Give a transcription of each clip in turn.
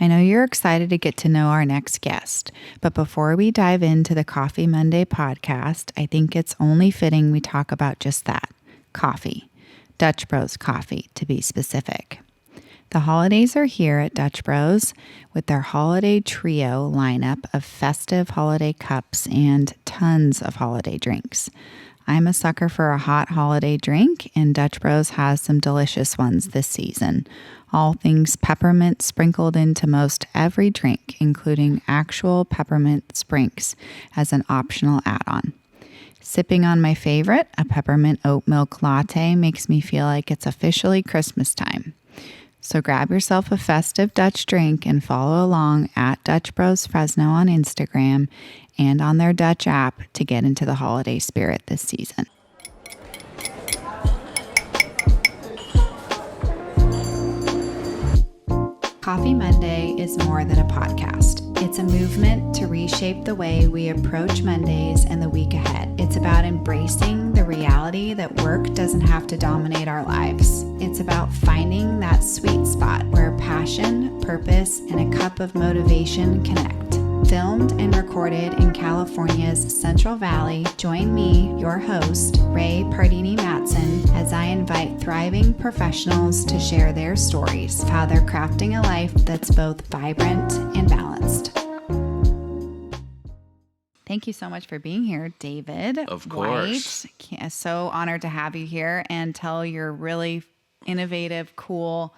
I know you're excited to get to know our next guest, but before we dive into the Coffee Monday podcast, I think it's only fitting we talk about just that, coffee. Dutch Bros coffee, to be specific. The holidays are here at Dutch Bros with their holiday trio lineup of festive holiday cups and tons of holiday drinks. I'm a sucker for a hot holiday drink, and Dutch Bros has some delicious ones this season. All things peppermint sprinkled into most every drink, including actual peppermint sprinks as an optional add-on. Sipping on my favorite, a peppermint oat milk latte, makes me feel like it's officially Christmas time. So grab yourself a festive Dutch drink and follow along at Dutch Bros Fresno on Instagram and on their Dutch app to get into the holiday spirit this season. Coffee Monday is more than a podcast. It's a movement to reshape the way we approach Mondays and the week ahead. It's about embracing the reality that work doesn't have to dominate our lives. It's about finding that sweet spot where passion, purpose, and a cup of motivation connect. Filmed and recorded in California's Central Valley, join me, your host, Ray Pardini Matson, as I invite thriving professionals to share their stories of how they're crafting a life that's both vibrant and balanced. Thank you so much for being here, David. Of course. White. So honored to have you here and tell your really innovative, cool,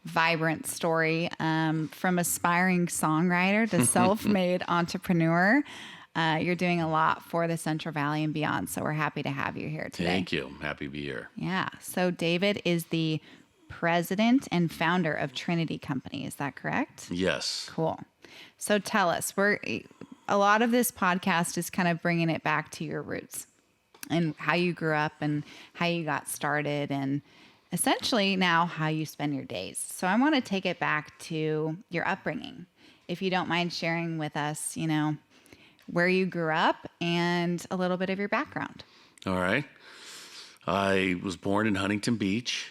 vibrant story from aspiring songwriter to self-made entrepreneur. You're doing a lot for the Central Valley and beyond, so we're happy to have you here today. Thank you. I'm happy to be here. Yeah. So David is the president and founder of Trinity Company. Is that correct? Yes. Cool. So tell us, a lot of this podcast is kind of bringing it back to your roots and how you grew up and how you got started and essentially now how you spend your days. So I want to take it back to your upbringing. If you don't mind sharing with us, where you grew up and a little bit of your background. All right. I was born in Huntington Beach,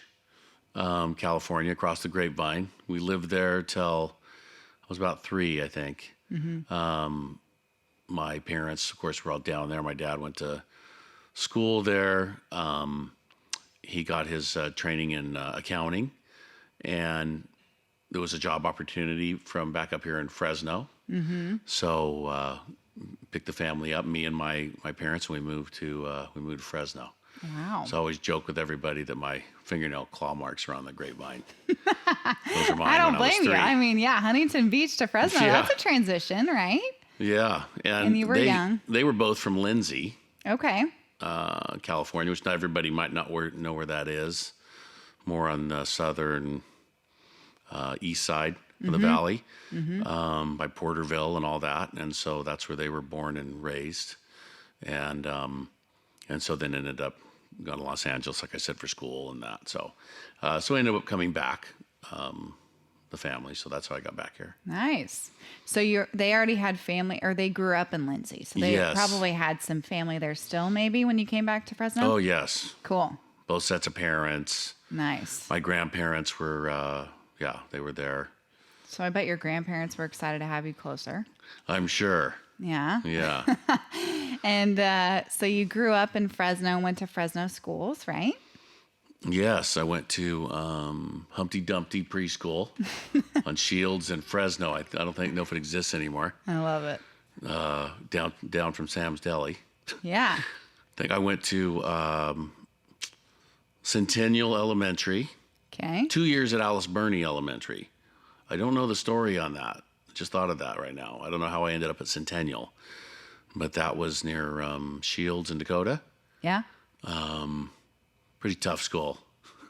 California, across the grapevine. We lived there till I was about 3, I think. Mm-hmm. My parents, of course, were all down there. My dad went to school there. He got his training in accounting, and there was a job opportunity from back up here in Fresno. Mm-hmm. So picked the family up, me and my parents, and we moved to Fresno. Wow. So I always joke with everybody that my fingernail claw marks are on the grapevine. Those are mine. I don't when I was blame you. 3. I mean, yeah, Huntington Beach to Fresno, Yeah. That's a transition, right? Yeah. And you were young. They were both from Lindsay, Okay. California, which not everybody might not know where that is. More on the southern east side of the valley, by Porterville and all that. And so that's where they were born and raised. And so then ended up going to Los Angeles, like I said, for school and that. So I ended up coming back, the family. So that's how I got back here. Nice. So they already had family, or they grew up in Lindsay. So they Yes. probably had some family there still, maybe, when you came back to Fresno? Oh, yes. Cool. Both sets of parents. Nice. My grandparents were, they were there. So I bet your grandparents were excited to have you closer. I'm sure. Yeah. Yeah. And so you grew up in Fresno, went to Fresno schools, right? Yes, I went to Humpty Dumpty preschool on Shields in Fresno. I don't know if it exists anymore. I love it. Down from Sam's Deli. Yeah. I think I went to Centennial Elementary. Okay. 2 years at Alice Burney Elementary. I don't know the story on that. Just thought of that right now. I don't know how I ended up at Centennial, but that was near Shields in Dakota. Yeah. Pretty tough school.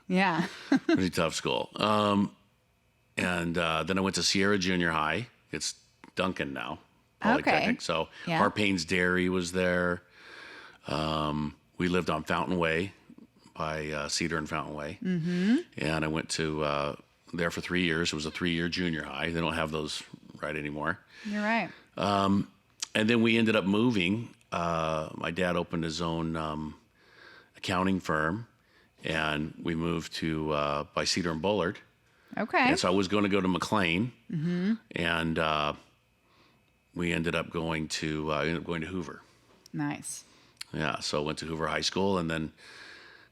Yeah. Pretty tough school. And then I went to Sierra Junior High. It's Duncan now. Polytechnic. Okay. So Yeah. Harpain's Dairy was there. We lived on Fountain Way by Cedar and Fountain Way. Mm-hmm. And I went to there for 3 years. It was a 3-year junior high. They don't have those right anymore. You're right. And then we ended up moving. My dad opened his own accounting firm, and we moved to by Cedar and Bullard. Okay. And so I was going to go to McLean, and we ended up going to Hoover. Nice. Yeah, so I went to Hoover High School, and then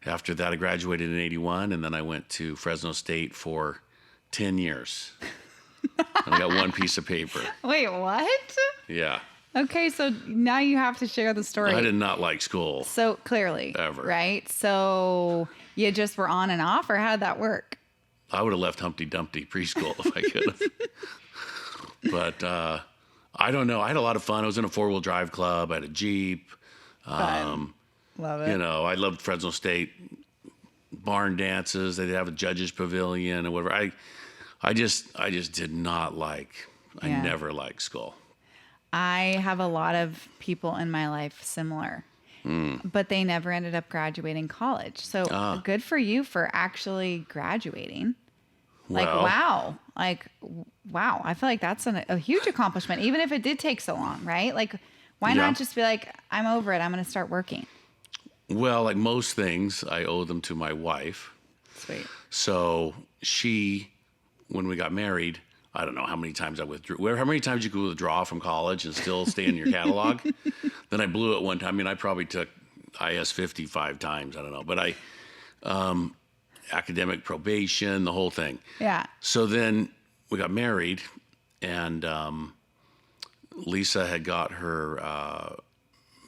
after that, I graduated in '81, and then I went to Fresno State for 10 years. And I got one piece of paper. Wait, what? Yeah. Okay, so now you have to share the story. I did not like school. So clearly. Ever. Right? So you just were on and off, or how did that work? I would have left Humpty Dumpty preschool if I could have. But I don't know. I had a lot of fun. I was in a 4-wheel drive club. I had a Jeep. Love it. You know, I loved Fresno State barn dances. They'd have a judges pavilion and whatever. I just did not like. I Yeah. never liked school. I have a lot of people in my life similar, but they never ended up graduating college. So good for you for actually graduating. Well, Wow. Wow. I feel like that's a huge accomplishment, even if it did take so long, right? Like, why Yeah. not just be like, I'm over it. I'm going to start working. Well, like most things, I owe them to my wife. Sweet. So she, when we got married, I don't know how many times I withdrew. How many times you could withdraw from college and still stay in your catalog? Then I blew it one time. I mean, I probably took IS 55 times. I don't know. But academic probation, the whole thing. Yeah. So then we got married, and Lisa had got her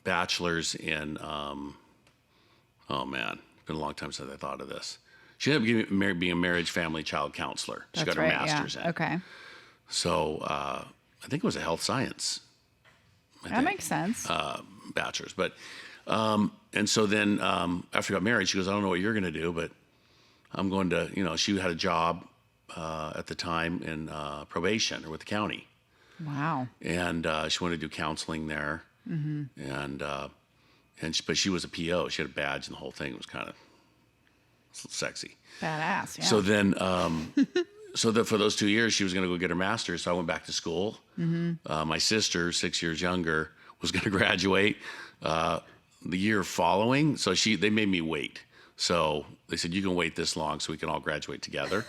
bachelor's in, oh man, it's been a long time since I thought of this. She ended up being a marriage, family, child counselor. She got her master's in. Okay. So I think it was a health science. That makes sense. Bachelor's. But, and so then after we got married, she goes, I don't know what you're going to do, but I'm going to, you know, she had a job at the time in probation or with the county. Wow. And she wanted to do counseling there. But she was a PO. She had a badge and the whole thing. It was kind of sexy. Badass. Yeah. So then, for those 2 years, she was going to go get her master's. So I went back to school. My sister, 6 years younger, was going to graduate the year following. So they made me wait. So they said, you can wait this long so we can all graduate together.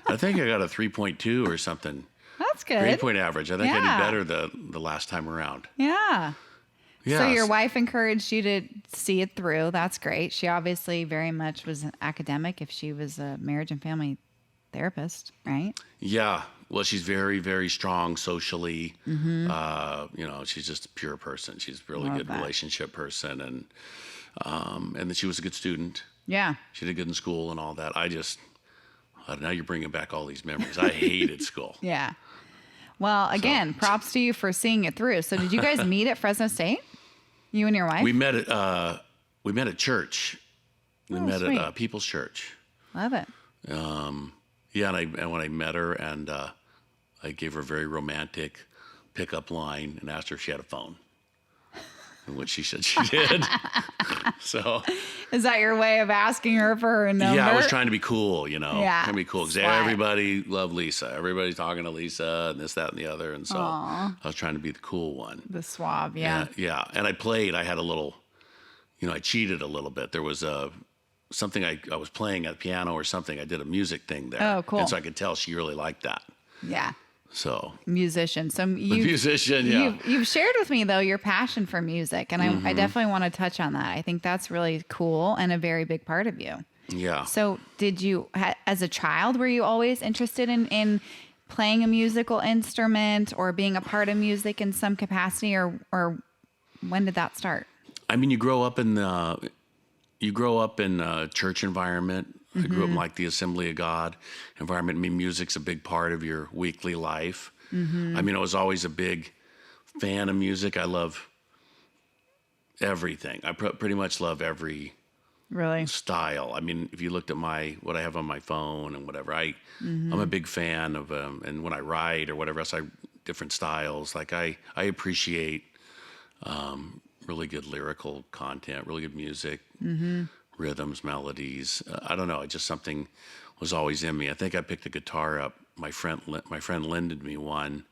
I think I got a 3.2 or something. That's good. Grade point average. I think I Yeah. did better the last time around. Yeah. Yeah. So your wife encouraged you to see it through. That's great. She obviously very much was an academic if she was a marriage and family therapist, right? Yeah. Well, she's very, very strong socially. You know, she's just a pure person. She's a really Love good that. relationship person. And then she was a good student. Yeah. She did good in school and all that. Now you're bringing back all these memories. I hated school. Yeah. Well, again, props to you for seeing it through. So did you guys meet at Fresno State? You and your wife? We met at church. We met sweet. at People's Church. Love it. Yeah, and when I met her, and I gave her a very romantic pickup line and asked her if she had a phone, and which she said she did. So, Is that your way of asking her for her number? yeah, I was trying to be cool, you know, Yeah, trying to be cool because swag. everybody loved Lisa. Everybody's talking to Lisa and this, that, and the other, and so I was trying to be the cool one. The swab, yeah. Yeah. And I had a little, you know, I cheated a little bit. There was something I was playing at piano or something. I did a music thing there. Oh, cool. And so I could tell she really liked that. Yeah. So Musician. So the musician, yeah. You've shared with me though your passion for music, and I definitely want to touch on that. I think that's really cool and a very big part of you. Yeah. So did you, as a child, were you always interested in playing a musical instrument or being a part of music in some capacity, or when did that start? I mean, you grow up in a church environment. I grew up in like the Assembly of God environment. I mean, music's a big part of your weekly life. I mean, I was always a big fan of music. I love everything. I pretty much love every Really? style. I mean, if you looked at what I have on my phone and whatever, I'm a big fan of, and when I write or whatever else, different styles. Like I appreciate really good lyrical content, really good music, rhythms, melodies. I don't know. It just something was always in me. I think I picked a guitar up. My friend lended me one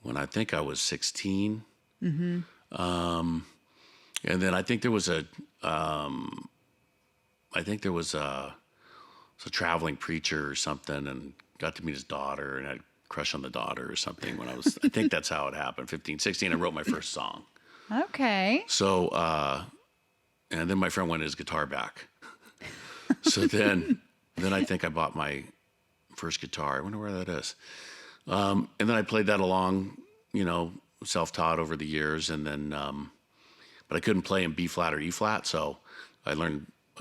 when I think I was 16. And then I think there was a traveling preacher or something, and got to meet his daughter and had a crush on the daughter or something when I think that's how it happened. 15, 16, I wrote my first song. Okay. So, and then my friend wanted his guitar back. So then I think I bought my first guitar. I wonder where that is. And then I played that along, self-taught over the years. And then, but I couldn't play in B flat or E flat. So I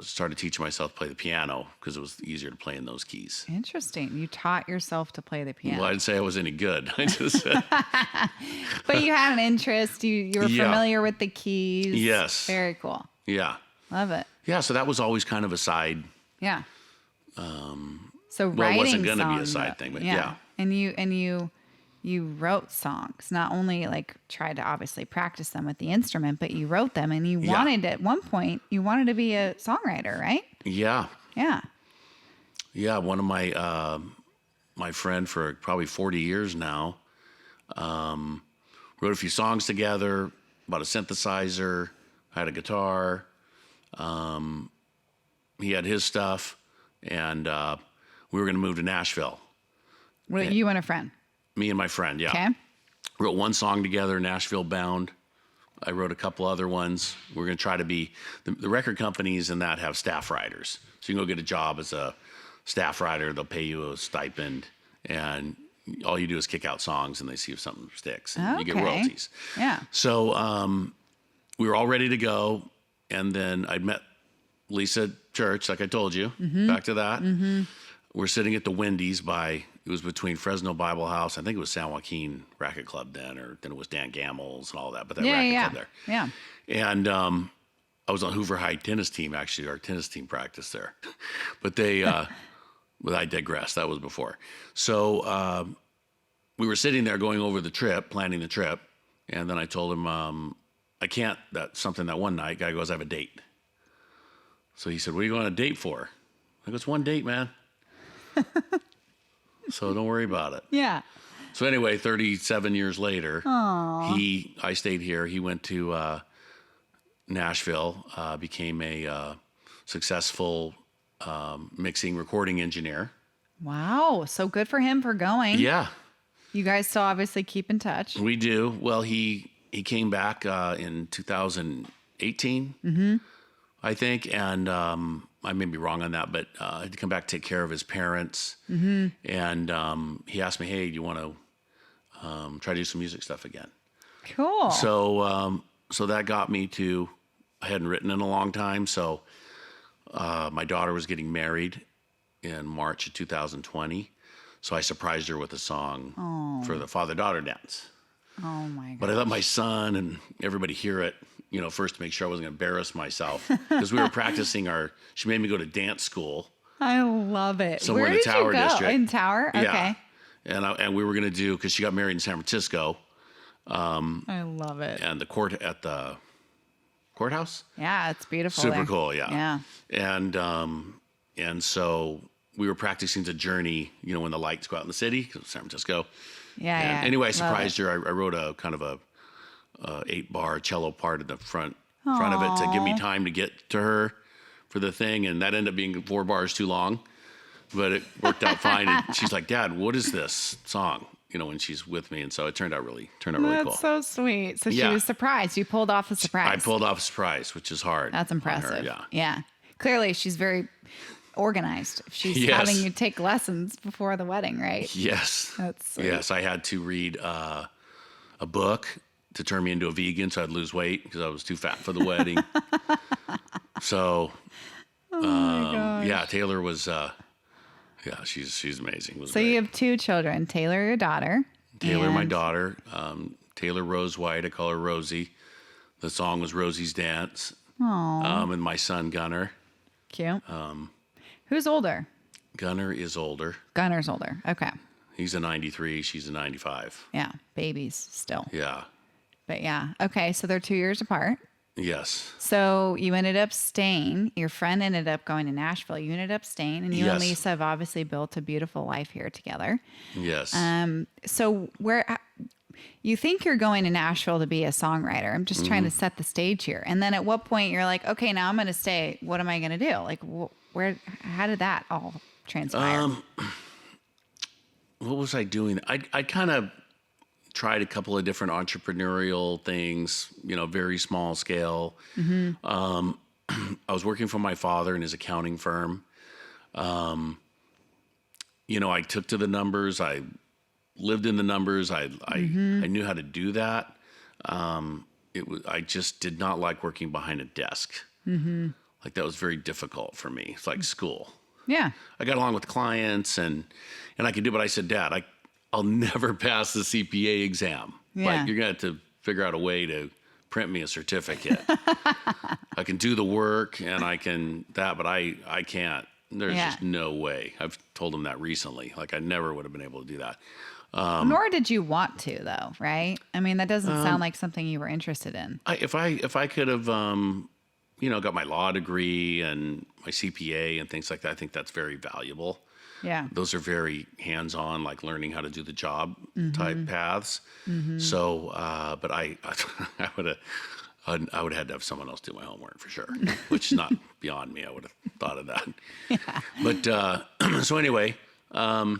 started teaching myself to play the piano because it was easier to play in those keys. Interesting. You taught yourself to play the piano. Well, I didn't say I was any good. I just But you had an interest. You were familiar with the keys. Yes. Very cool. Yeah. Love it. Yeah. So that was always kind of a side. Yeah. So Well, writing it wasn't going to be a songs, side thing, but yeah. And you wrote songs, not only like tried to obviously practice them with the instrument, but you wrote them and you wanted at one point, you wanted to be a songwriter, right? Yeah. Yeah. Yeah. One of my friend for probably 40 years now, wrote a few songs together, bought a synthesizer, had a guitar. He had his stuff and, we were going to move to Nashville. Well, you and a friend. Me and my friend, yeah. Okay. Wrote one song together, Nashville Bound. I wrote a couple other ones. We're going to try to be, the record companies and that have staff writers. So you can go get a job as a staff writer. They'll pay you a stipend. And all you do is kick out songs and they see if something sticks. And you get royalties. Yeah. So we were all ready to go. And then I'd met Lisa at church, like I told you. Back to that. We're sitting at the Wendy's it was between Fresno Bible House. I think it was San Joaquin Racket Club then, or then it was Dan Gammel's and all that. But that racket club there. Yeah. And I was on Hoover High tennis team, actually. Our tennis team practiced there. But but I digress. That was before. So we were sitting there going over the trip, planning the trip. And then I told him, I can't, that one night. Guy goes, I have a date. So he said, what are you going on a date for? I go, it's one date, man. So don't worry about it. Yeah. So anyway, 37 years later, I stayed here. He went to Nashville, became a successful mixing recording engineer. Wow. So good for him for going. Yeah. You guys still obviously keep in touch. We do. Well, he came back in 2018, I think, and I may be wrong on that, but I had to come back take care of his parents. And he asked me, hey, do you want to try to do some music stuff again? Cool. So that got me to, I hadn't written in a long time. So my daughter was getting married in March of 2020. So I surprised her with a song for the father-daughter dance. Oh my God. But I let my son and everybody hear it, first to make sure I wasn't going to embarrass myself. Because we were practicing she made me go to dance school. I love it. Somewhere Where in the did Tower you go? District. In Tower? Okay. Yeah. And we were going to do, because she got married in San Francisco. I love it. And the courthouse. Yeah, it's beautiful. Super there. cool, yeah. Yeah. And so we were practicing the journey, when the lights go out in the city, 'cause San Francisco. Yeah, And yeah. anyway, I surprised her. I wrote a kind of a 8-bar cello part at the front of it to give me time to get to her for the thing, and that ended up being 4 bars too long, but it worked out fine. And she's like, "Dad, what is this song?" When she's with me, and so it turned out really cool. That's so sweet. So she was surprised. You pulled off a surprise. I pulled off a surprise, which is hard. That's impressive. Her, yeah. Clearly, she's very organized. She's having you take lessons before the wedding, right? Yes. That's sweet. Yes, I had to read a book to turn me into a vegan so I'd lose weight because I was too fat for the wedding. So, yeah, Taylor was, she's amazing. So you have 2 children, Taylor, your daughter. Taylor, my daughter, Taylor Rose White, I call her Rosie. The song was Rosie's Dance. And my son, Gunnar. Cute. Who's older? Gunnar is older. Gunner's older. Okay. He's a 93. She's a 95. Yeah. Babies still. Yeah. But yeah. Okay. So they're 2 years apart. Yes. So you ended up staying. Your friend ended up going to Nashville. You ended up staying, and you and Lisa have obviously built a beautiful life here together. Yes. So where you think you're going to Nashville to be a songwriter? I'm just trying to set the stage here. And then at what point you're like, okay, now I'm going to stay. What am I going to do? Like, how did that all transpire? what was I doing? I kind of tried a couple of different entrepreneurial things, very small scale. I was working for my father in his accounting firm. I took to the numbers. I lived in the numbers. I knew how to do that. I just did not like working behind a desk. Like that was very difficult for me. It's like school. Yeah. I got along with clients and I could do, but I said, Dad, I'll never pass the CPA exam. Yeah. Like you're going to have to figure out a way to print me a certificate. I can do the work and I can that, but I can't. There's just no way. I've told him that recently. Like I never would have been able to do that. Nor did you want to, though, right? I mean, that doesn't sound like something you were interested in. If I could have, got my law degree and my CPA and things like that, I think that's very valuable. Yeah. Those are very hands-on, like learning how to do the job type paths. So, but I would have had to have someone else do my homework for sure, which is not beyond me. I would have thought of that. Yeah. But so anyway, we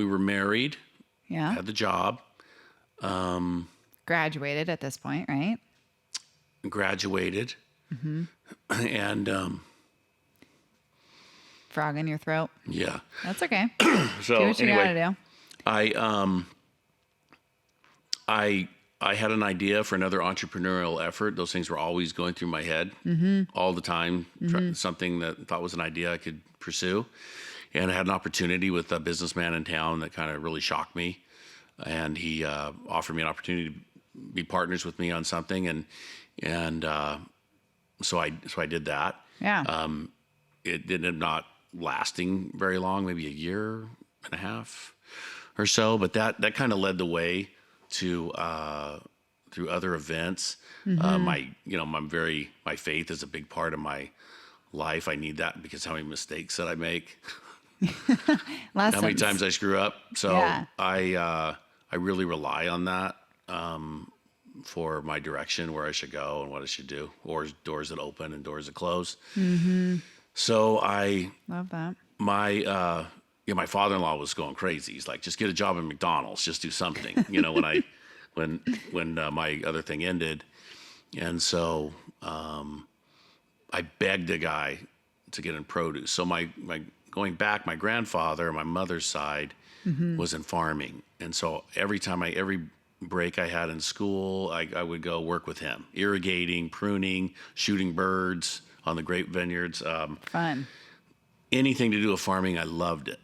were married. Yeah. Had the job. Graduated at this point, right? Graduated. And frog in your throat. Yeah. That's okay. So do what you gotta do. I had an idea for another entrepreneurial effort. Those things were always going through my head all the time. Something that I thought was an idea I could pursue. And I had an opportunity with a businessman in town that kind of really shocked me. And he offered me an opportunity to be partners with me on something. And so I did that. Yeah. It ended up not lasting very long, maybe a year and a half or so. But that kind of led the way to through other events. My faith is a big part of my life. I need that because how many mistakes that I make. Lessons. How many times I screw up. So yeah. I really rely on that for my direction, where I should go and what I should do, or doors that open and doors that close. So I love that. My father-in-law was going crazy. He's like, just get a job at McDonald's, just do something. When my other thing ended, and so I begged a guy to get in produce. So my going back, my grandfather on my mother's side was in farming, and so every break I had in school, I would go work with him, irrigating, pruning, shooting birds on the grape vineyards. Fun. Anything to do with farming, I loved it.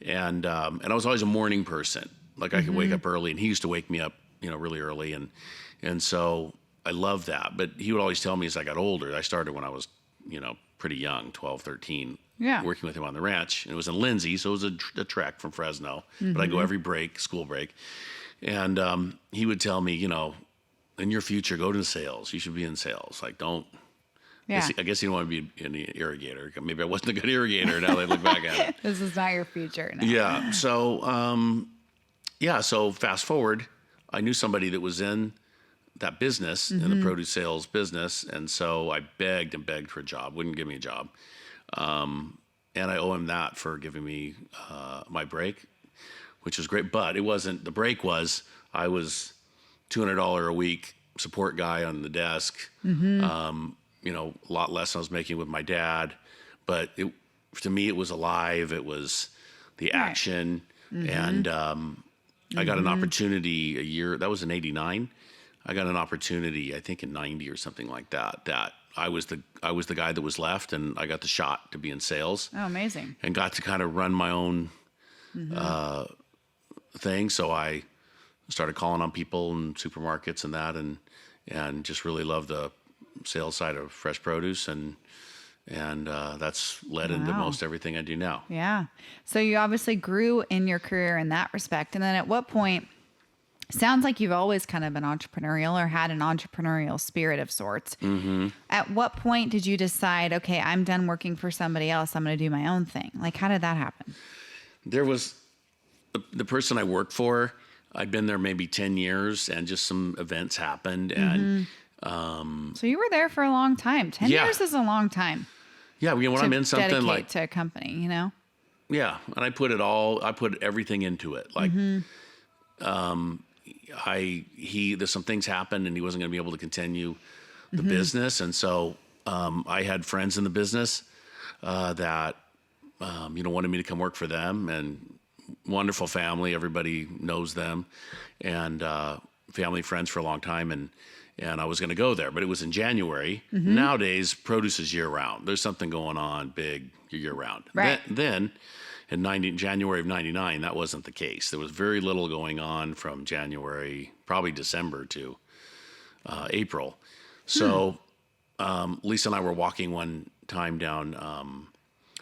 And I was always a morning person. Like I could wake up early, and he used to wake me up, really early. And so I loved that. But he would always tell me as I got older, I started when I was, pretty young, 12, 13, working with him on the ranch. And it was in Lindsay, so it was a trek from Fresno. But I go every school break. And he would tell me, in your future, go to sales. You should be in sales. Like, don't. Yeah. I guess he didn't want to be an irrigator. Maybe I wasn't a good irrigator now that I look back at it. This is not your future. No. Yeah. So, so fast forward, I knew somebody that was in that business, in the produce sales business. And so I begged and begged for a job, wouldn't give me a job. And I owe him that for giving me my break, which was great. But it wasn't, the break was, I was $200 a week support guy on the desk. A lot less than I was making with my dad, but to me, it was alive. It was the action. And I got an opportunity a year, that was in 89. I got an opportunity, I think in 90 or something like that I was the guy that was left, and I got the shot to be in sales. Oh, amazing. And got to kind of run my own thing. So I started calling on people in supermarkets and that, and just really loved the sales side of fresh produce, and that's led into most everything I do now. Yeah. So you obviously grew in your career in that respect. And then at what point, sounds like you've always kind of been entrepreneurial or had an entrepreneurial spirit of sorts. At what point did you decide, okay, I'm done working for somebody else, I'm going to do my own thing? Like, how did that happen? There was the person I worked for, I'd been there maybe 10 years, and just some events happened, and so you were there for a long time. 10 years is a long time. Yeah, when I'm in something like to a company, Yeah, and I put everything into it. Like, there's some things happened, and he wasn't going to be able to continue the business, and so I had friends in the business that wanted me to come work for them, and wonderful family. Everybody knows them, and family friends for a long time, and I was going to go there, but it was in January. Nowadays, produce is year round. There's something going on big year round. Right. Then in January of 99, that wasn't the case. There was very little going on from January, probably December to April. So Lisa and I were walking one time down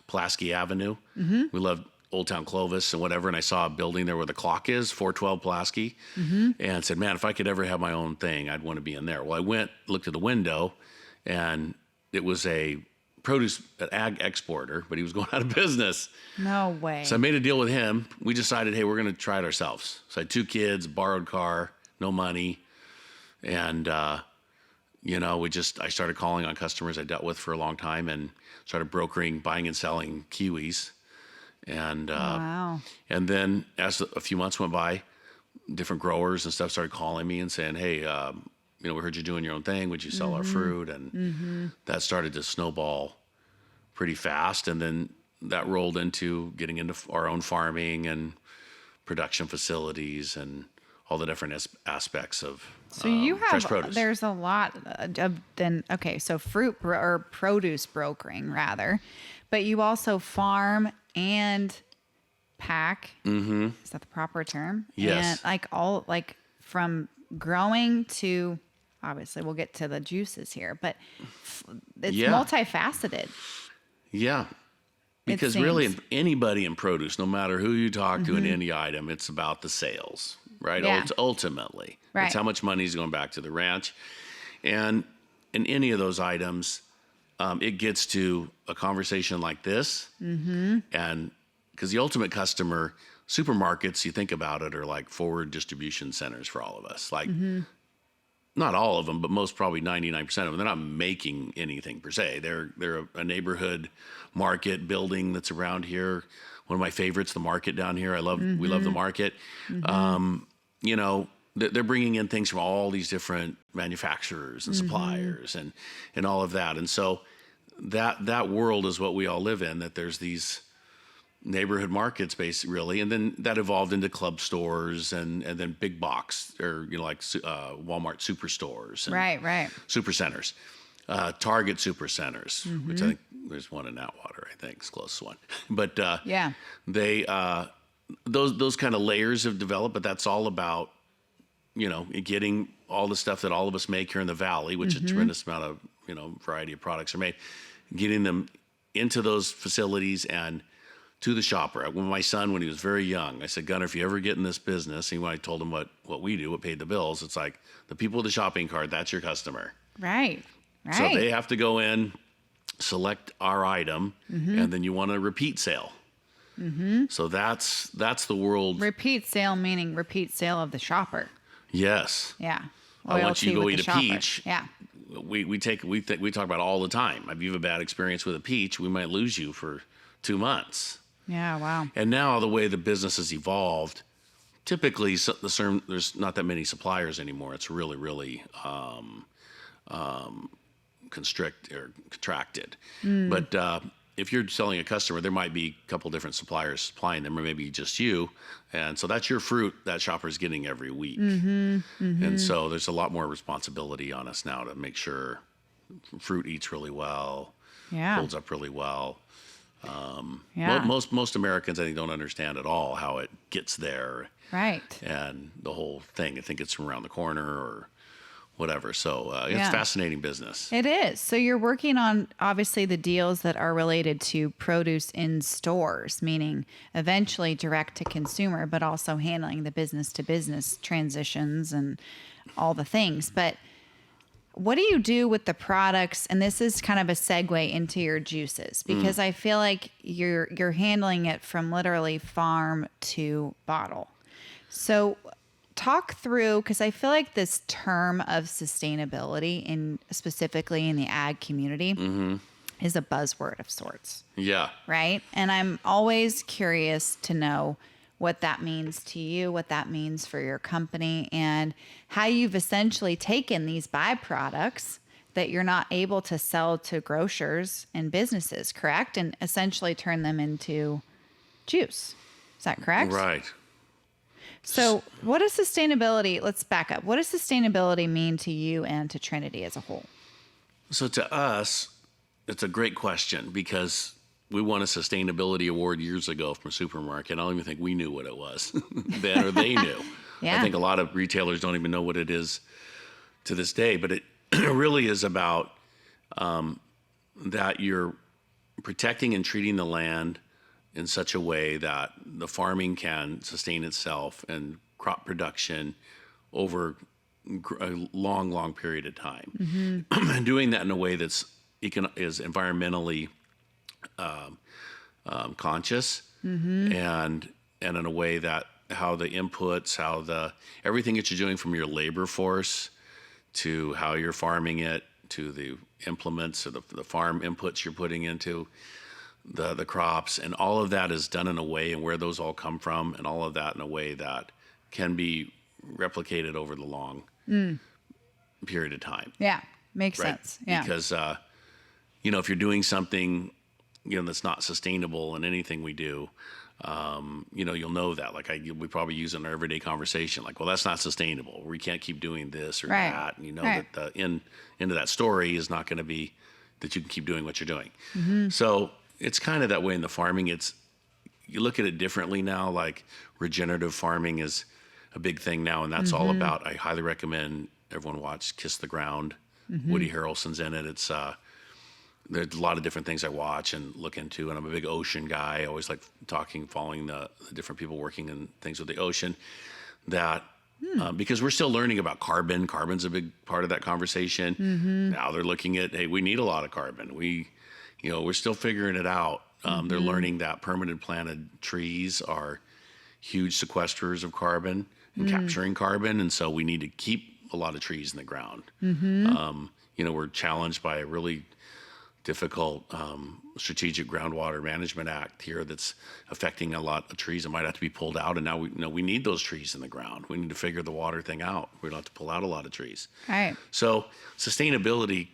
Pulaski Avenue. We loved Old Town Clovis and whatever, and I saw a building there where the clock is, 412 Pulaski, and said, man, if I could ever have my own thing, I'd want to be in there. Well, I went, looked at the window, and it was an ag exporter, but he was going out of business. No way. So I made a deal with him. We decided, hey, we're going to try it ourselves. So I had 2 kids, borrowed car, no money, and I started calling on customers I dealt with for a long time and started brokering, buying and selling kiwis. And wow. And then as a few months went by, different growers and stuff started calling me and saying, hey, we heard you doing your own thing. Would you sell our fruit? And that started to snowball pretty fast. And then that rolled into getting into our own farming and production facilities and all the different aspects of So you fresh have, produce. there's a lot of so or produce brokering rather, but you also farm and pack. Is that the proper term? Yes. And from growing to, obviously we'll get to the juices here, but it's multifaceted. Yeah. Because really anybody in produce, no matter who you talk to in any item, it's about the sales, right? Yeah. Ultimately, Right. It's how much money is going back to the ranch. And in any of those items, it gets to a conversation like this. And because the ultimate customer, supermarkets, you think about it, are like forward distribution centers for all of us. Like, not all of them, but most, probably 99% of them, they're not making anything per se. They're a neighborhood market building that's around here. One of my favorites, the market down here. We love the market. They're bringing in things from all these different manufacturers and suppliers and all of that. And so that world is what we all live in, that there's these neighborhood markets basically, really. And then that evolved into club stores and then big box or, Walmart superstores. And Right. super centers, Target super centers, which I think there's one in Atwater, I think is the closest one. But they, those kind of layers have developed, but that's all about, getting all the stuff that all of us make here in the Valley, which a tremendous amount of, variety of products are made, getting them into those facilities and to the shopper. When my son, when he was very young, I said, Gunnar, if you ever get in this business, and when I told him what we do, what paid the bills, it's like the people with the shopping cart, that's your customer. Right. So they have to go in, select our item, and then you want a repeat sale. So that's the world. Repeat sale meaning repeat sale of the shopper. Yes. Yeah. I want you to go eat a shopper. peach. Yeah. We talk about it all the time. If you have a bad experience with a peach, we might lose you for 2 months. Yeah. Wow. And now the way the business has evolved, typically there's not that many suppliers anymore. It's really, really contracted. But if you're selling a customer, there might be a couple different suppliers supplying them, or maybe just you. And so that's your fruit that shopper's getting every week. And so there's a lot more responsibility on us now to make sure fruit eats really well, holds up really well. Most Americans, I think, don't understand at all how it gets there. Right. And the whole thing. I think it's from around the corner or whatever. So it's fascinating business. It is. So you're working on, obviously, the deals that are related to produce in stores, meaning eventually direct to consumer, but also handling the business to business transitions and all the things. But what do you do with the products? And this is kind of a segue into your juices, because I feel like you're handling it from literally farm to bottle. So talk through, because I feel like this term of sustainability, specifically in the ag community, is a buzzword of sorts, Yeah. right? And I'm always curious to know what that means to you, what that means for your company, and how you've essentially taken these byproducts that you're not able to sell to grocers and businesses, correct? And essentially turn them into juice. Is that correct? Right. So, what does sustainability, let's back up. What does sustainability mean to you and to Trinity as a whole? So to us, it's a great question because we won a sustainability award years ago from a supermarket. I don't even think we knew what it was then, or they knew. Yeah. I think a lot of retailers don't even know what it is to this day, but it really is about that you're protecting and treating the land in such a way that the farming can sustain itself and crop production over a long, long period of time. And doing that in a way that's is environmentally conscious, and in a way that how the inputs, how the everything that you're doing from your labor force to how you're farming it, to the implements or the farm inputs you're putting into the crops, and all of that is done in a way, and where those all come from, and all of that in a way that can be replicated over the long period of time. Yeah, makes Right? sense. Yeah. Because if you're doing something that's not sustainable in anything we do, you'll know that. Like we probably use it in our everyday conversation. Like, well, that's not sustainable. We can't keep doing this or Right. that. And Right. that the end of that story is not going to be that you can keep doing what you're doing. So it's kind of that way in the farming. You look at it differently now. Like regenerative farming is a big thing now, and that's all about. I highly recommend everyone watch Kiss the Ground. Woody Harrelson's in it. It's there's a lot of different things I watch and look into, and I'm a big ocean guy. I always like following the different people working in things with the ocean. That because we're still learning about carbon. Carbon's a big part of that conversation. Now they're looking at, hey, we need a lot of carbon. We're still figuring it out. They're learning that permanent planted trees are huge sequesters of carbon and capturing carbon, and so we need to keep a lot of trees in the ground. We're challenged by a really difficult strategic groundwater management act here that's affecting a lot of trees that might have to be pulled out. And now we need those trees in the ground. We need to figure the water thing out. We don't have to pull out a lot of trees. Right. So sustainability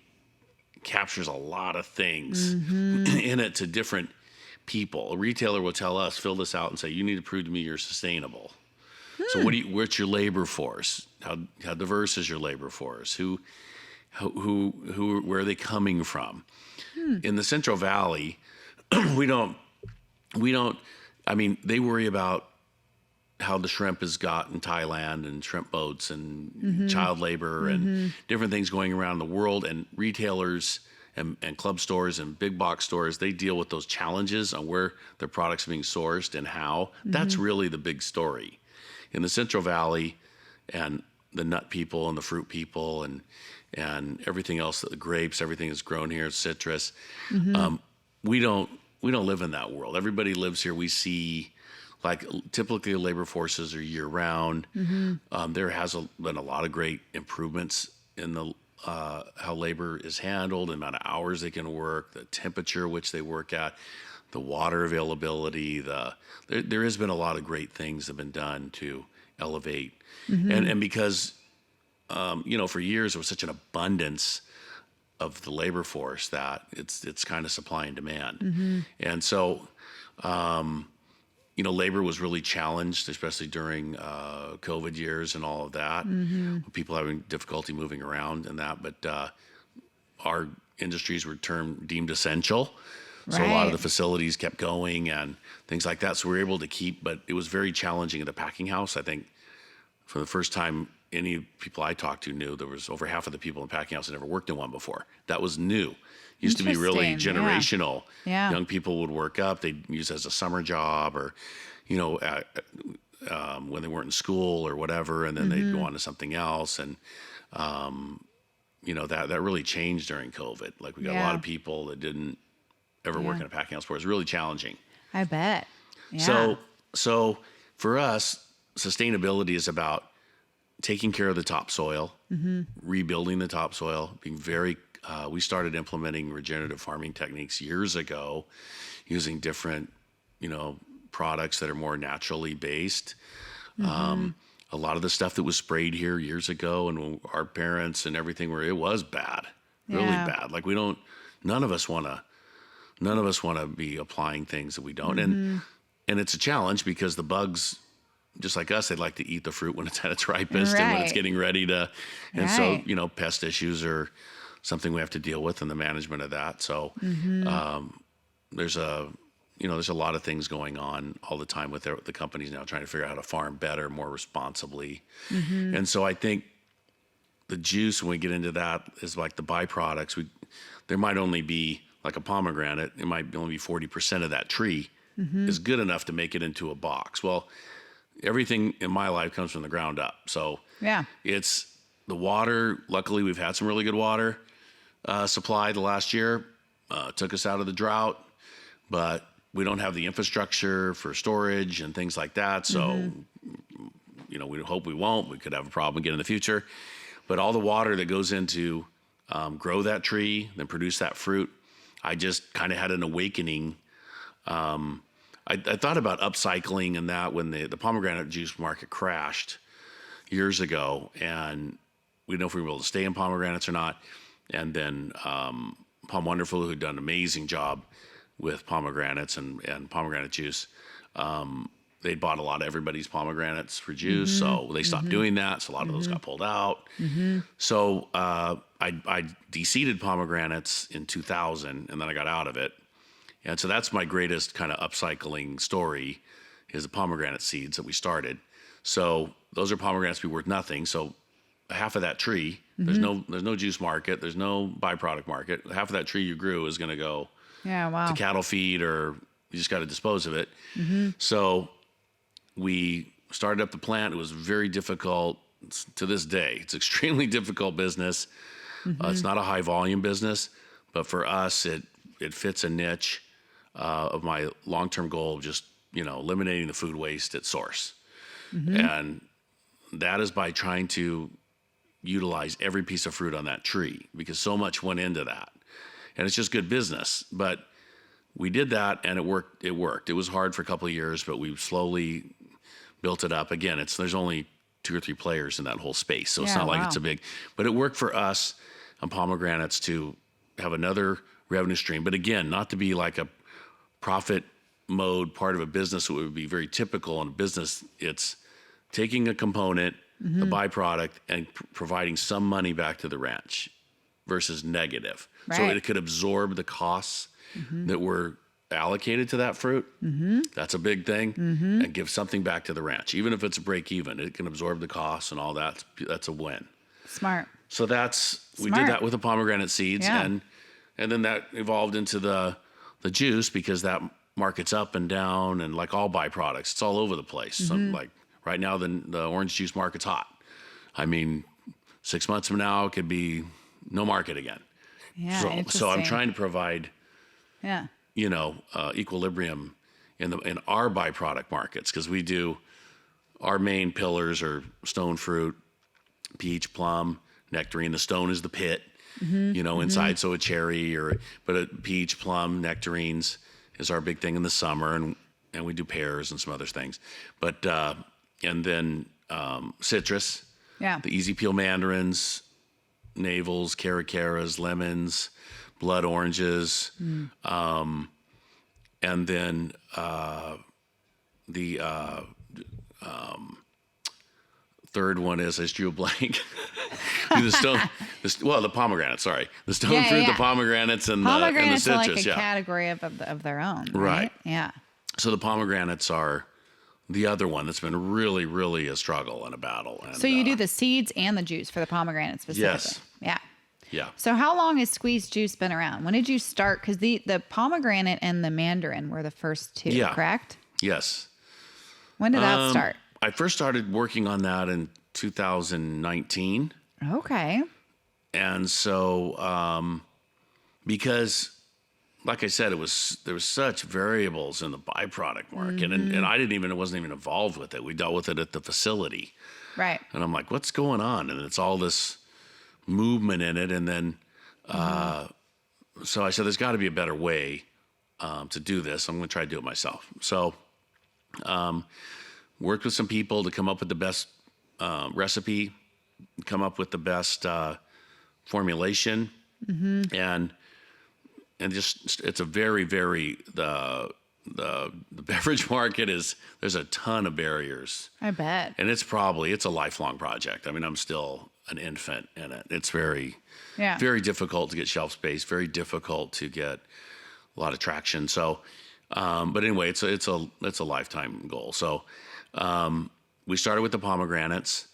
captures a lot of things in it to different people. A retailer will tell us, fill this out and say, you need to prove to me you're sustainable. So what's your labor force? How diverse is your labor force? Where are they coming from? In the Central Valley, they worry about how the shrimp is got in Thailand and shrimp boats and child labor and different things going around the world, and retailers and club stores and big box stores, they deal with those challenges on where their products are being sourced and how. That's really the big story. In the Central Valley, and the nut people and the fruit people and everything else, the grapes, everything that's grown here, citrus. We don't live in that world. Everybody lives here. We see, like, typically labor forces are year round. There has been a lot of great improvements in the how labor is handled, the amount of hours they can work, the temperature which they work at, the water availability. There has been a lot of great things that have been done to elevate, and because for years there was such an abundance of the labor force that it's kind of supply and demand, and so labor was really challenged, especially during COVID years and all of that. People having difficulty moving around and that, but our industries were deemed essential. So a lot of the facilities kept going and things like that. So we were able to keep, but it was very challenging at the packing house. I think for the first time, any people I talked to knew there was over half of the people in the packing house had never worked in one before. That was new. Used to be really generational. Yeah. Young people would work up. They'd use it as a summer job or, when they weren't in school or whatever, and then they'd go on to something else. And, that really changed during COVID. Like we got a lot of people that didn't ever work in a packing house before. It's really challenging. I bet. Yeah. So for us, sustainability is about taking care of the topsoil, rebuilding the topsoil, being very we started implementing regenerative farming techniques years ago, using different, products that are more naturally based. A lot of the stuff that was sprayed here years ago, and when our parents and everything it was bad, really bad. Like none of us want to be applying things that we don't. And it's a challenge because the bugs, just like us, they'd like to eat the fruit when it's at its ripest and when it's getting ready to, and so, pest issues are something we have to deal with in the management of that. So, there's a lot of things going on all the time with the companies now trying to figure out how to farm better, more responsibly. And so I think the juice, when we get into that, is like the byproducts. There might only be like a pomegranate. It might only be 40% of that tree is good enough to make it into a box. Well, everything in my life comes from the ground up. So it's the water. Luckily, we've had some really good water supply the last year. Took us out of the drought, but we don't have the infrastructure for storage and things like that. So, we hope we won't. We could have a problem again in the future. But all the water that goes into grow that tree, then produce that fruit, I just kind of had an awakening. I thought about upcycling and that when the pomegranate juice market crashed years ago, and we didn't know if we were able to stay in pomegranates or not. And then Palm Wonderful, who'd done an amazing job with pomegranates and pomegranate juice, they'd bought a lot of everybody's pomegranates for juice, so they stopped doing that. So a lot of those got pulled out. So I de-seeded pomegranates in 2000, and then I got out of it. And so that's my greatest kind of upcycling story, is the pomegranate seeds that we started. So those are pomegranates be worth nothing. So half of that tree, there's no juice market, there's no byproduct market. Half of that tree you grew is going to go to cattle feed, or you just got to dispose of it. So we started up the plant. It was very difficult to this day. It's extremely difficult business. It's not a high volume business, but for us, it fits a niche of my long-term goal of just, eliminating the food waste at source. And that is by trying to utilize every piece of fruit on that tree, because so much went into that. And it's just good business. But we did that, and it worked. It was hard for a couple of years, but we slowly built it up. Again, there's only 2 or 3 players in that whole space, so it's not like it's a big. But it worked for us on pomegranates to have another revenue stream. But again, not to be like a profit mode part of a business. It would be very typical in a business. It's taking a component, a byproduct, and providing some money back to the ranch versus negative. So it could absorb the costs that were allocated to that fruit. That's a big thing. And give something back to the ranch. Even if it's a break even, it can absorb the costs and all that. That's a win. Smart. So we did that with the pomegranate seeds. And then that evolved into the juice, because that market's up and down, and like all byproducts, it's all over the place. So like right now, the orange juice market's hot. I mean, 6 months from now, it could be no market again. So I'm trying to provide, equilibrium in our byproduct markets, because we do, our main pillars are stone fruit, peach, plum, nectarine. The stone is the pit, inside. So a cherry but a peach, plum, nectarines is our big thing in the summer, and we do pears and some other things. But and then citrus, the easy peel mandarins, navels, caracaras, lemons, blood oranges, and then the third one is, I just drew a blank. The pomegranate. Sorry, the stone fruit, the pomegranates, and the citrus. Are like a category of their own, right? Yeah. So the pomegranates are the other one that's been really, really a struggle and a battle. And, so you do the seeds and the juice for the pomegranate specifically. Yes. Yeah. So how long has squeezed juice been around? When did you start? Because the pomegranate and the mandarin were the first 2, correct? Yes. When did that start? I first started working on that in 2019. Okay. And so, because, like I said, there was such variables in the byproduct market, and I wasn't even involved with it. We dealt with it at the facility. Right. And I'm like, what's going on? And it's all this movement in it. And then So I said, there's got to be a better way to do this. I'm going to try to do it myself. So worked with some people to come up with the best recipe, come up with the best formulation, and just it's a very, very the beverage market there's a ton of barriers. I bet. And it's a lifelong project. I mean, I'm still an infant in it. It's very difficult to get shelf space, very difficult to get a lot of traction. So, but anyway, it's a lifetime goal. So, we started with the pomegranates,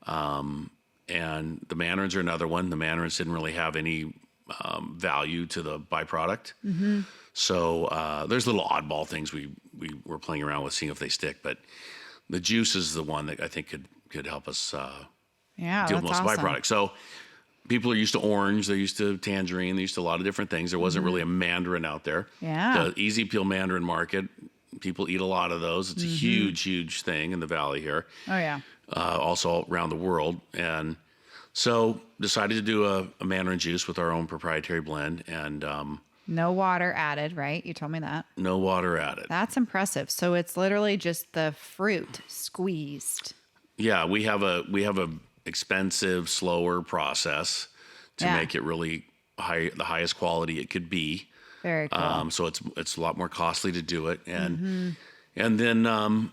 and the mandarins are another one. The mandarins didn't really have any value to the byproduct. So there's little oddball things we were playing around with, seeing if they stick. But the juice is the one that I think could help us deal with most byproduct. So people are used to orange, they're used to tangerine, they're used to a lot of different things. There wasn't really a mandarin out there. Yeah. The easy peel mandarin market, people eat a lot of those. It's a huge, huge thing in the valley here. Oh, yeah. Also around the world. And so decided to do a mandarin juice with our own proprietary blend, and no water added, right? You told me that. no water added. That's impressive. So it's literally just the fruit squeezed. Yeah, we have a expensive, slower process to make it really the highest quality it could be. Very cool. So it's a lot more costly to do it, and then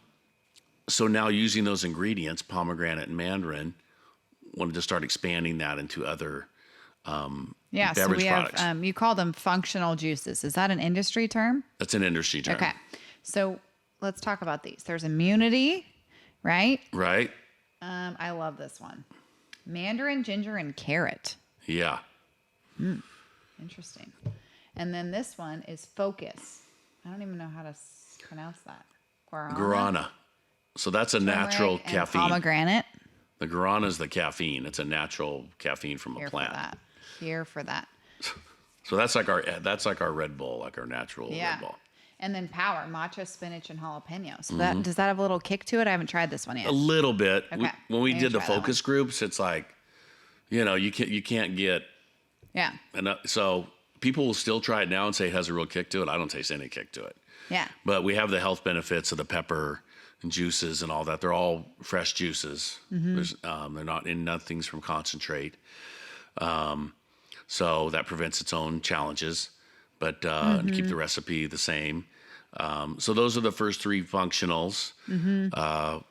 so now using those ingredients, pomegranate and mandarin, wanted to start expanding that into other Yeah, so beverage we products. have, you call them functional juices. Is that an industry term? That's an industry term. Okay. So let's talk about these. There's immunity, right? Right? I love this one. Mandarin, ginger, and carrot. Yeah. Interesting. And then this one is focus. I don't even know how to pronounce that. Guarana. So that's a natural Turmeric and caffeine. pomegranate. The guarana is the caffeine. It's a natural caffeine from a Here plant. for that. Here for that. So that's like our Red Bull, like our natural Red Bull. And then power, matcha, spinach, and jalapeno. So that does that have a little kick to it? I haven't tried this one yet. A little bit. Okay. When we Maybe did the try that focus groups, it's like, you can't get Yeah. enough. So people will still try it now and say it has a real kick to it. I don't taste any kick to it. Yeah. But we have the health benefits of the pepper and juices and all that. They're all fresh juices. They're not in nothing's from concentrate. So that prevents its own challenges, but and keep the recipe the same. So those are the first three functionals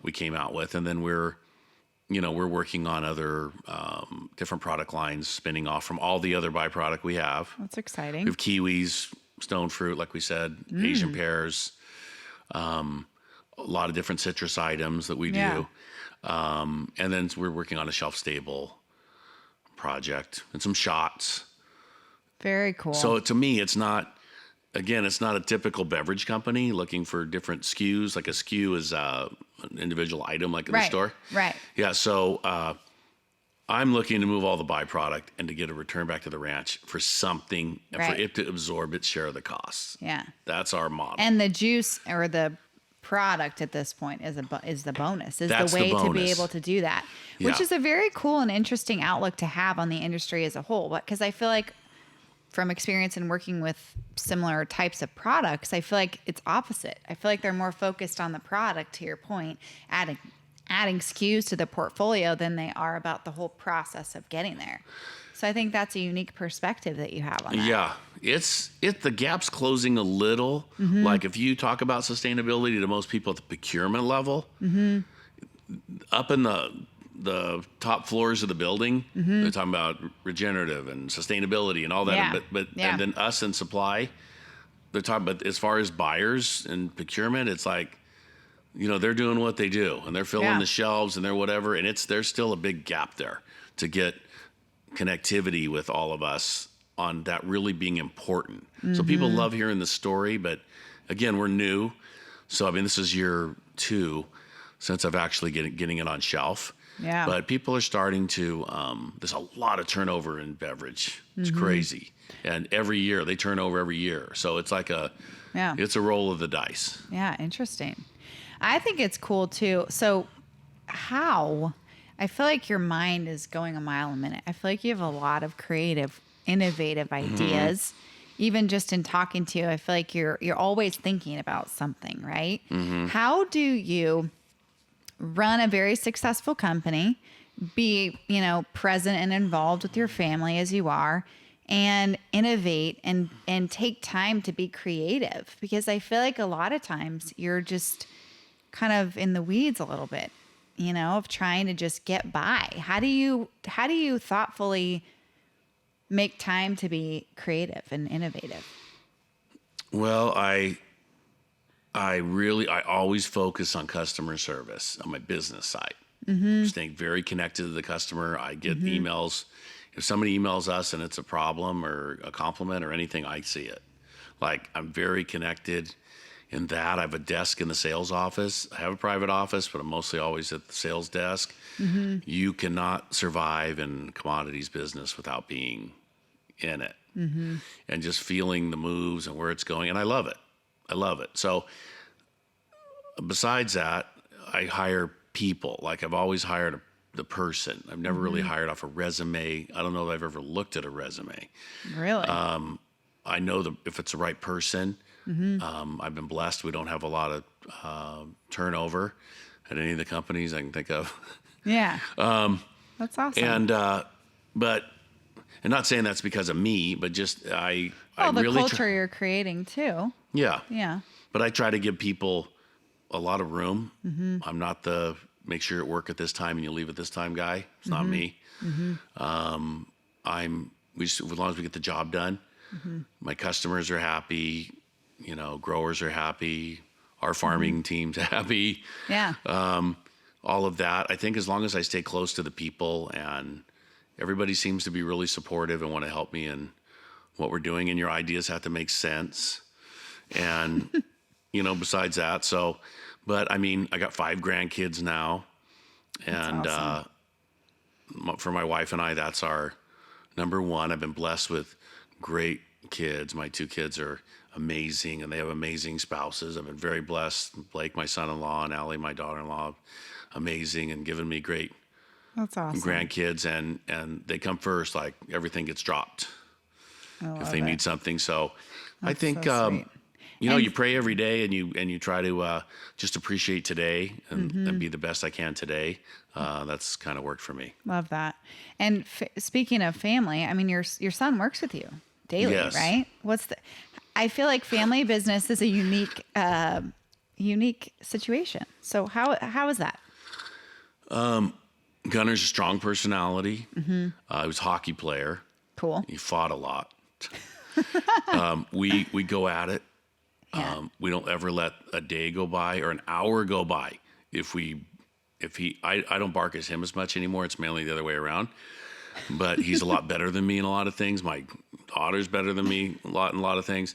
we came out with, and then we're working on other different product lines spinning off from all the other byproduct we have. That's exciting. We have kiwis, stone fruit, like we said, Asian pears, a lot of different citrus items that we do. Yeah. And then we're working on a shelf-stable project and some shots. Very cool. So to me, it's not a typical beverage company looking for different SKUs. Like a SKU is an individual item, like in the store. Right. Yeah. So I'm looking to move all the byproduct and to get a return back to the ranch for something, and for it to absorb its share of the costs. Yeah. That's our model. And the juice or the product at this point is the bonus, That's the way the to be bonus. able to do that, which is a very cool and interesting outlook to have on the industry as a whole. Because I feel like from experience in working with similar types of products, I feel like it's opposite. I feel like they're more focused on the product, to your point, adding SKUs to the portfolio than they are about the whole process of getting there. So I think that's a unique perspective that you have on that. Yeah, the gap's closing a little. Like if you talk about sustainability to most people at the procurement level, up in the top floors of the building, they're talking about regenerative and sustainability and all that. Yeah. But Yeah. and then us in supply, they're talking about, as far as buyers and procurement, it's like, they're doing what they do and they're filling the shelves and they're whatever. And there's still a big gap there to get connectivity with all of us on that really being important. So people love hearing the story, but again, we're new. So, this is year 2 since I've actually getting it on shelf. Yeah. But people are starting to, there's a lot of turnover in beverage. It's crazy. And every year, they turn over every year. So it's like it's a roll of the dice. Yeah, interesting. I think it's cool too. So I feel like your mind is going a mile a minute. I feel like you have a lot of creative innovative ideas. Even just in talking to you, I feel like you're always thinking about something, right? How do you run a very successful company, be, present and involved with your family as you are, and innovate and take time to be creative? Because I feel like a lot of times you're just kind of in the weeds a little bit, of trying to just get by. How do you thoughtfully make time to be creative and innovative? Well, I always focus on customer service on my business side. Staying very connected to the customer. I get emails. If somebody emails us and it's a problem or a compliment or anything, I see it. Like, I'm very connected in that. I have a desk in the sales office. I have a private office, but I'm mostly always at the sales desk. You cannot survive in commodities business without being in it and just feeling the moves and where it's going. And I love it. So besides that, I hire people. Like, I've always hired the person. I've never really hired off a resume. I don't know if I've ever looked at a resume. Really? I know if it's the right person. I've been blessed. We don't have a lot of turnover at any of the companies I can think of. Yeah. That's awesome. And not saying that's because of me, but just the really culture you're creating too. Yeah. Yeah. But I try to give people a lot of room. I'm not the make sure you work at this time and you leave at this time guy. It's not me. As long as we get the job done, my customers are happy, growers are happy, our farming team's happy. Yeah. All of that. I think as long as I stay close to the people and everybody seems to be really supportive and want to help me in what we're doing, and your ideas have to make sense. And, besides that, but I mean, I got 5 grandkids now, and awesome. For my wife and I, that's our number one. I've been blessed with great kids. My 2 kids are amazing, and they have amazing spouses. I've been very blessed. Blake, my son-in-law, and Allie, my daughter-in-law, amazing, and given me great That's awesome. grandkids, and they come first. Like, everything gets dropped if they need something. So I think so sweet. you pray every day, and you try to just appreciate today and be the best I can today. That's kind of worked for me. Love that. And speaking of family, I mean, your son works with you daily, Yes. right? I feel like family business is a unique situation. So how is that? Gunner's a strong personality. He was a hockey player. Cool. He fought a lot. We go at it. Yeah. We don't ever let a day go by or an hour go by. I don't bark at him as much anymore. It's mainly the other way around. But he's a lot better than me in a lot of things. My daughter's better than me in a lot of things,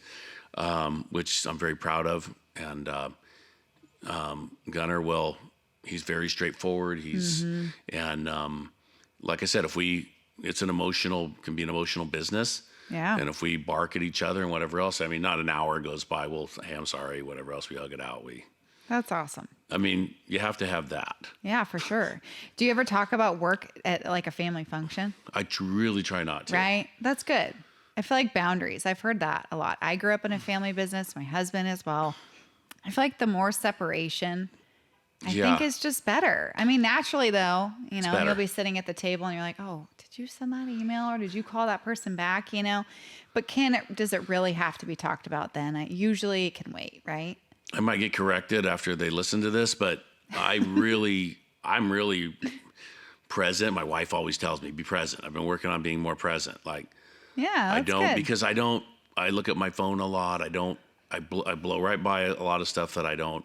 which I'm very proud of. And Gunner he's very straightforward. Like I said, can be an emotional business. Yeah. And if we bark at each other and whatever else, I mean, not an hour goes by. We'll, hey, I'm sorry, whatever else, we hug it out. That's awesome. I mean, you have to have that. Yeah, for sure. Do you ever talk about work at like a family function? I really try not to. Right. That's good. I feel like boundaries. I've heard that a lot. I grew up in a family business, my husband as well. I feel like the more separation, I think is just better. I mean, naturally though, you'll be sitting at the table and you're like, oh, did you send that email or did you call that person back? But does it really have to be talked about then? Usually it can wait, right? I might get corrected after they listen to this, but I'm really present. My wife always tells me, be present. I've been working on being more present. Like, yeah, I don't, good. because I look at my phone a lot. I blow right by a lot of stuff that I don't,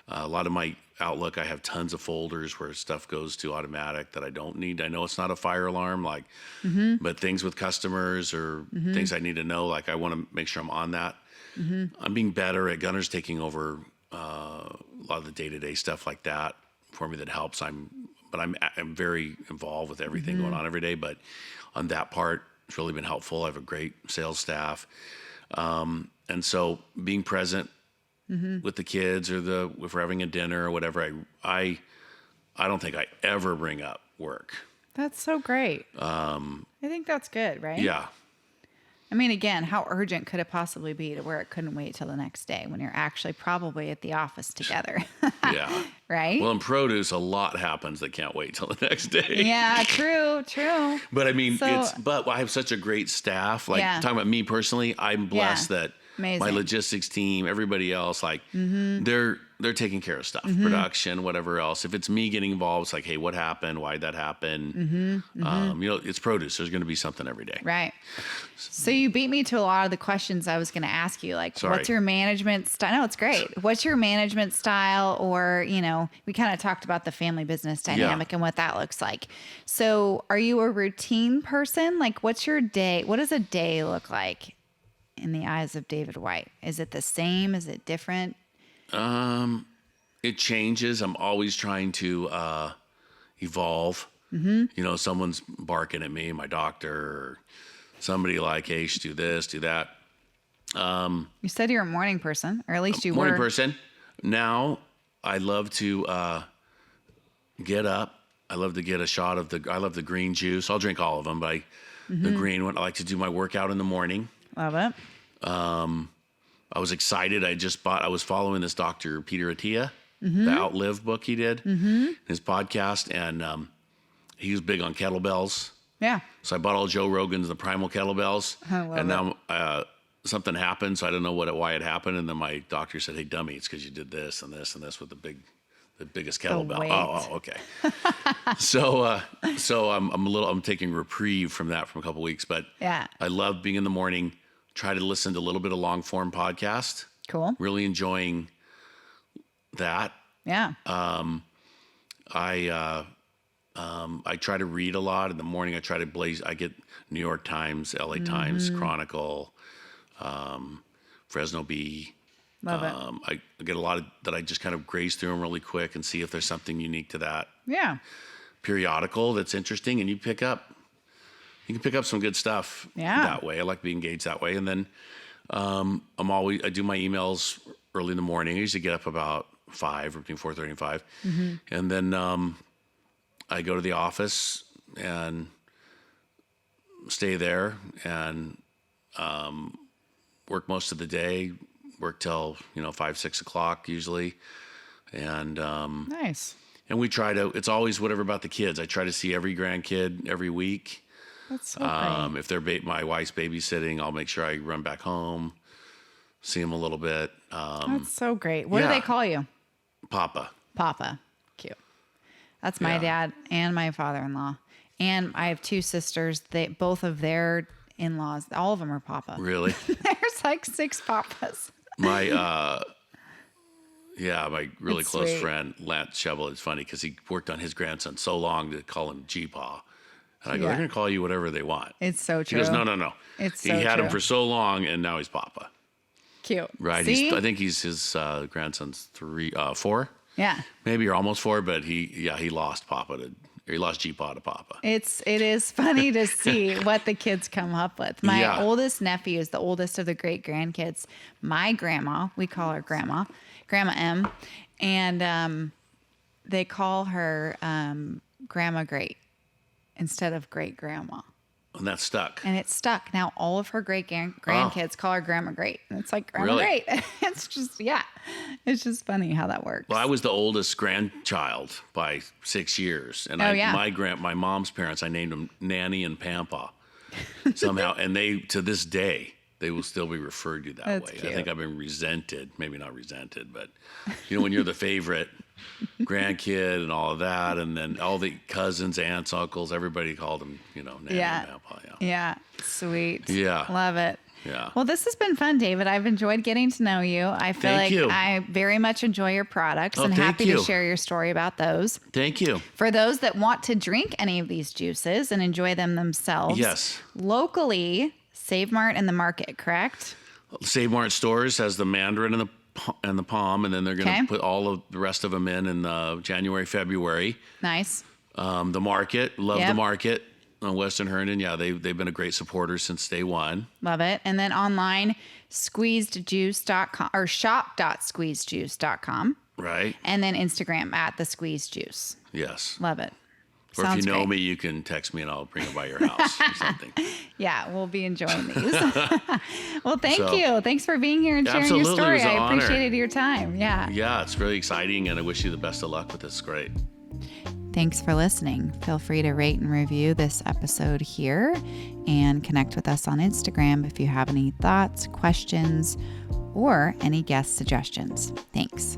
a lot of my Outlook, I have tons of folders where stuff goes to automatic that I don't need. I know it's not a fire alarm, but things with customers or things I need to know, like I want to make sure I'm on that. I'm being better at Gunner's taking over a lot of the day-to-day stuff like that for me that helps. I'm very involved with everything going on every day, but on that part, it's really been helpful. I have a great sales staff. And so being present with the kids or if we're having a dinner or whatever, I don't think I ever bring up work. That's so great. I think that's good, right? Yeah. I mean, again, how urgent could it possibly be to where it couldn't wait till the next day when you're actually probably at the office together? Yeah. Right? Well, in produce, a lot happens that can't wait till the next day. Yeah, true. But I mean, So- but I have such a great staff. Like Yeah. talking about me personally, I'm blessed that my Amazing. logistics team, everybody else, like they're taking care of stuff, production, whatever else. If it's me getting involved, it's like, hey, what happened? Why'd that happen? It's produce. There's going to be something every day. Right. So you beat me to a lot of the questions I was going to ask you. Like, Sorry. what's your management style? No, it's great. What's your management style? Or, we kind of talked about the family business dynamic and what that looks like. So are you a routine person? Like, what's your day? What does a day look like in the eyes of David White? Is it the same? Is it different? It changes. I'm always trying to evolve. Someone's barking at me, my doctor, or somebody like, hey, you should do this, do that. You said you're a morning person, or at least you Morning were. person. Now, I love to get up. I love to get a shot of I love the green juice. I'll drink all of them, but the green one. I like to do my workout in the morning. Love it. I was excited. I was following this Dr. Peter Attia, the Outlive book he did, his podcast, and he was big on kettlebells. Yeah. So I bought all Joe Rogan's The Primal Kettlebells, I love and now something happened, so I don't know why it happened. And then my doctor said, "Hey, dummy, it's because you did this and this and this with the biggest kettlebell." weight. Oh, okay. so I'm taking reprieve from that from a couple weeks, but Yeah. I love being in the morning. Try to listen to a little bit of long form podcast. Cool. Really enjoying that. Yeah. I try to read a lot in the morning. I get New York Times, LA Times, Chronicle, Fresno Bee. Love it. I get a lot of that. I just kind of graze through them really quick and see if there's something unique to that Yeah. periodical that's interesting, and you can pick up some good stuff that way. I like being engaged that way. And then I do my emails early in the morning. I usually get up about 5 or between 4:30 and 5. And then I go to the office and stay there and work most of the day, work till 5, 6 o'clock usually. And Nice. and it's always whatever about the kids. I try to see every grandkid every week. That's so great. If my wife's babysitting, I'll make sure I run back home, see them a little bit. That's so great. What do they call you? Papa. Papa. Cute. That's my dad and my father-in-law. And I have 2 sisters. Both of their in-laws, all of them are Papa. Really? There's like 6 Papas. My really It's close sweet. friend, Lance Shevel, is funny because he worked on his grandson so long to call him G-Pa. And I go, they're going to call you whatever they want. It's so true. He goes, no. It's he so had him true. for so long, and now he's Papa. Cute. Right? See? I think his grandson's 4, Yeah. maybe, or almost 4, but he lost he lost G-Pa to Papa. It is funny to see what the kids come up with. My oldest nephew is the oldest of the great grandkids. My grandma, we call her Grandma M, and they call her Grandma Great instead of Great Grandma. And that's stuck. And it's stuck. Now all of her great grandkids call her Grandma Great. And it's like Grandma Really? Great. It's just funny how that works. Well, I was the oldest grandchild by 6 years, and my mom's parents, I named them Nanny and Pampa somehow, and to this day they will still be referred to that That's way. cute. I think I've been resented, maybe not resented, but when you're the favorite grandkid and all of that, and then all the cousins, aunts, uncles, everybody called them, Nanny and Pampa. Yeah. Sweet. Yeah. Love it. Yeah. Well, this has been fun, David. I've enjoyed getting to know you. I feel Thank you. I very much enjoy your products and thank happy to you. share your story about those. Thank you. For those that want to drink any of these juices and enjoy them themselves, Yes. locally, Save Mart and the Market, correct? Save Mart Stores has the Mandarin and the Palm, and then they're going to Okay. put all of the rest of them in January, February. Nice. The Market, love Yep. the Market on Western Herndon. Yeah, they've been a great supporter since day one. Love it. And then online, squeezedjuice.com or shop.squeezedjuice.com. Right? And then Instagram at the Squeezed Juice. Yes. Love it. Or if you know great. me, you can text me and I'll bring it by your house or something. Yeah, we'll be enjoying these. Well, thank So, you. Thanks for being here and sharing your absolutely, it story. was an I honor. appreciated your time. Yeah. Yeah, it's really exciting, and I wish you the best of luck with this. It's great. Thanks for listening. Feel free to rate and review this episode here and connect with us on Instagram if you have any thoughts, questions, or any guest suggestions. Thanks.